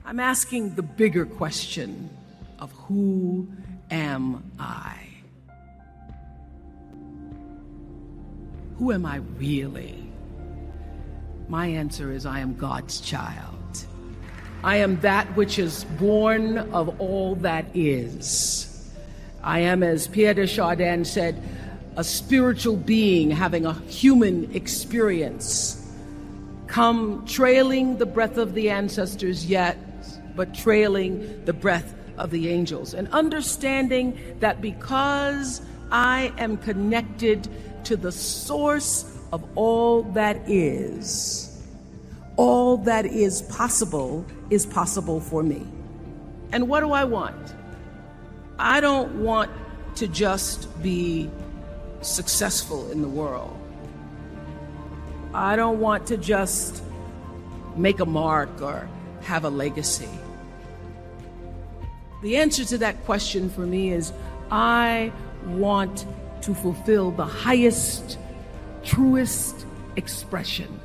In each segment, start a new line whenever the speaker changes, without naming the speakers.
I'm asking the bigger question of who am I? Who am I really? My answer is I am God's child. I am that which is born of all that is. I am, as Pierre de Chardin said, a spiritual being having a human experience, come trailing the breath of the ancestors yet, but trailing the breath of the angels, and understanding that because I am connected to the source of all that is possible for me. And what do I want? I don't want to just be successful in the world. I don't want to just make a mark or have a legacy. The answer to that question for me is I want to fulfill the highest, truest expression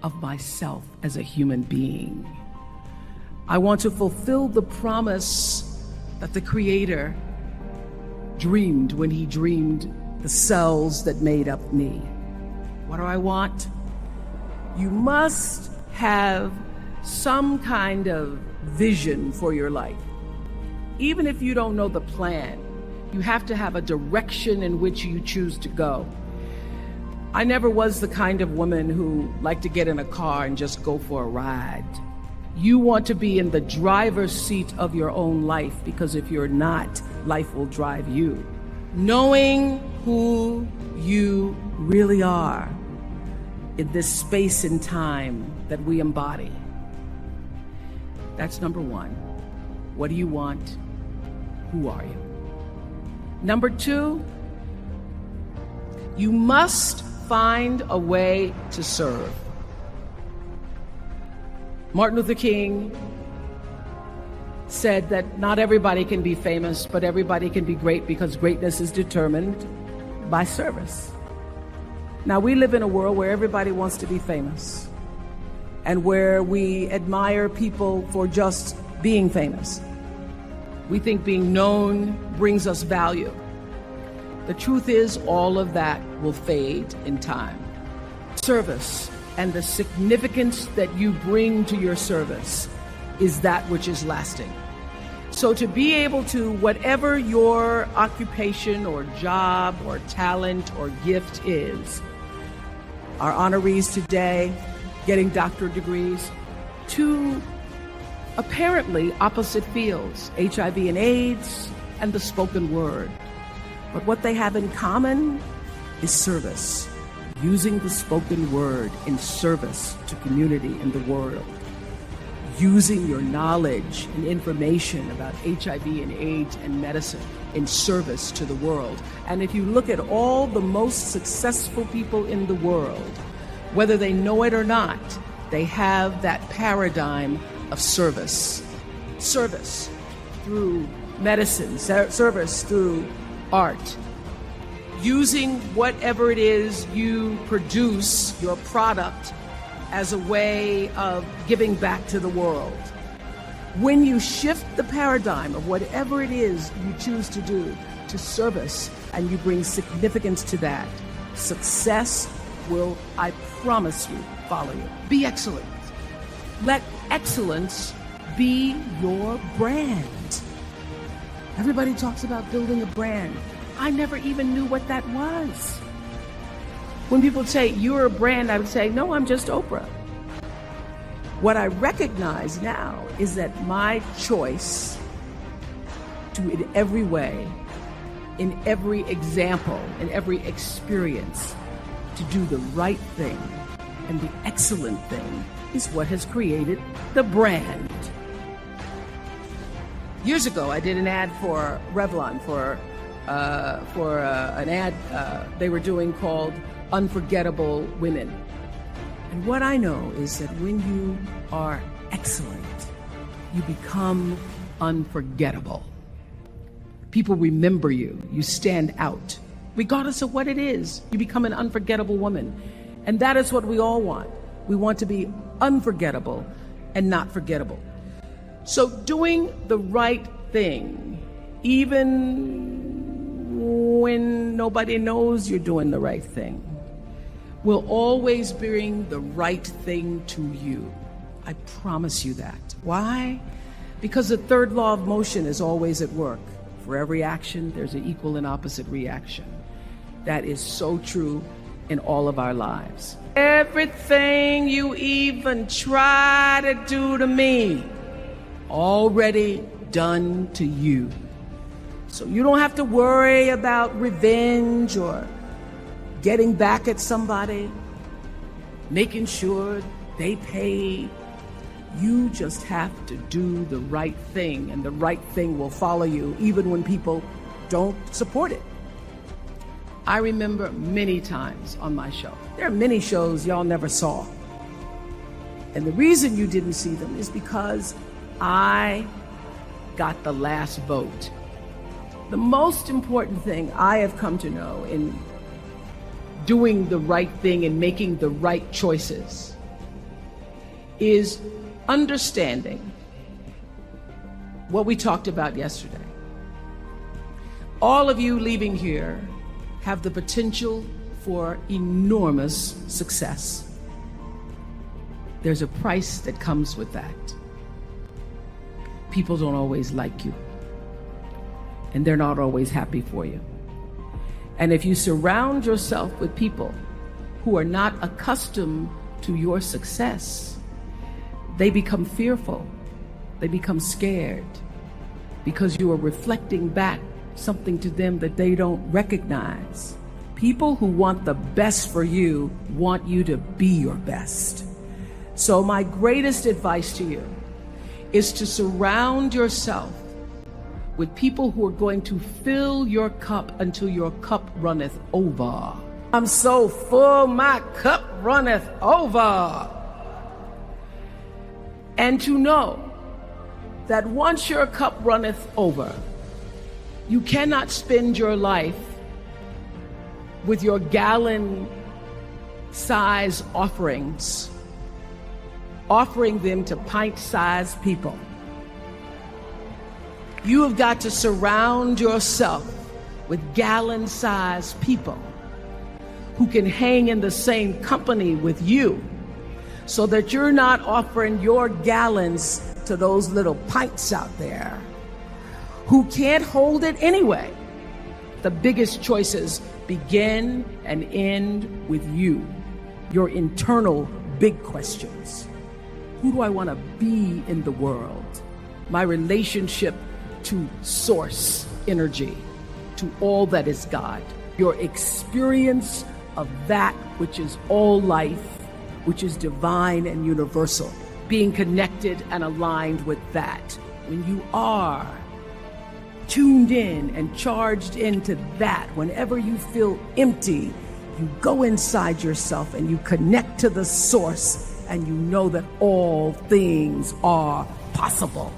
of myself as a human being. I want to fulfill the promise that the Creator dreamed when He dreamed the cells that made up me. What do I want? You must have some kind of vision for your life. Even if you don't know the plan, you have to have a direction in which you choose to go. I never was the kind of woman who liked to get in a car and just go for a ride. You want to be in the driver's seat of your own life, because if you're not, life will drive you. Knowing who you really are in this space and time that we embody. That's number one. What do you want? Who are you? Number two, you must find a way to serve. Martin Luther King said that not everybody can be famous, but everybody can be great, because greatness is determined by service. Now, we live in a world where everybody wants to be famous and where we admire people for just being famous. We think being known brings us value. The truth is, all of that will fade in time. Service and the significance that you bring to your service is that which is lasting. So to be able to, whatever your occupation or job or talent or gift is, our honorees today getting doctorate degrees, to apparently opposite fields, HIV and AIDS and the spoken word. But what they have in common is service, using the spoken word in service to community and the world, using your knowledge and information about HIV and AIDS and medicine in service to the world. And if you look at all the most successful people in the world, whether they know it or not, they have that paradigm of service. Service through medicine, service through art. Using whatever it is you produce, your product, as a way of giving back to the world. When you shift the paradigm of whatever it is you choose to do to service, and you bring significance to that, success will, I promise you, follow you. Be excellent. Let excellence be your brand. Everybody talks about building a brand. I never even knew what that was. When people say, you're a brand, I would say, no, I'm just Oprah. What I recognize now is that my choice to, in every way, in every example, in every experience, to do the right thing and the excellent thing is what has created the brand. Years ago, I did an ad for Revlon for an ad they were doing called Unforgettable Women. And what I know is that when you are excellent, you become unforgettable. People remember you. You stand out. Regardless of what it is, you become an unforgettable woman. And that is what we all want. We want to be unforgettable and not forgettable. So doing the right thing, even when nobody knows you're doing the right thing, will always bring the right thing to you. I promise you that. Why? Because the third law of motion is always at work. For every action, there's an equal and opposite reaction. That is so true in all of our lives. Everything you even try to do to me, already done to you. So you don't have to worry about revenge or getting back at somebody, making sure they pay. You just have to do the right thing, and the right thing will follow you even when people don't support it. I remember many times on my show. There are many shows y'all never saw. And the reason you didn't see them is because I got the last vote. The most important thing I have come to know in doing the right thing and making the right choices is understanding what we talked about yesterday. All of you leaving here have the potential for enormous success. There's a price that comes with that. People don't always like you, and they're not always happy for you. And if you surround yourself with people who are not accustomed to your success, they become fearful, they become scared, because you are reflecting back something to them that they don't recognize. People who want the best for you want you to be your best. So my greatest advice to you is to surround yourself with people who are going to fill your cup until your cup runneth over. I'm so full, my cup runneth over. And to know that once your cup runneth over, you cannot spend your life with your gallon-size offerings, offering them to pint-sized people. You have got to surround yourself with gallon-sized people who can hang in the same company with you, so that you're not offering your gallons to those little pints out there who can't hold it anyway. The biggest choices begin and end with you, your internal big questions. Who do I want to be in the world? My relationship to source energy, to all that is God. Your experience of that which is all life, which is divine and universal. Being connected and aligned with that. When you are tuned in and charged into that, whenever you feel empty, you go inside yourself and you connect to the source, and you know that all things are possible.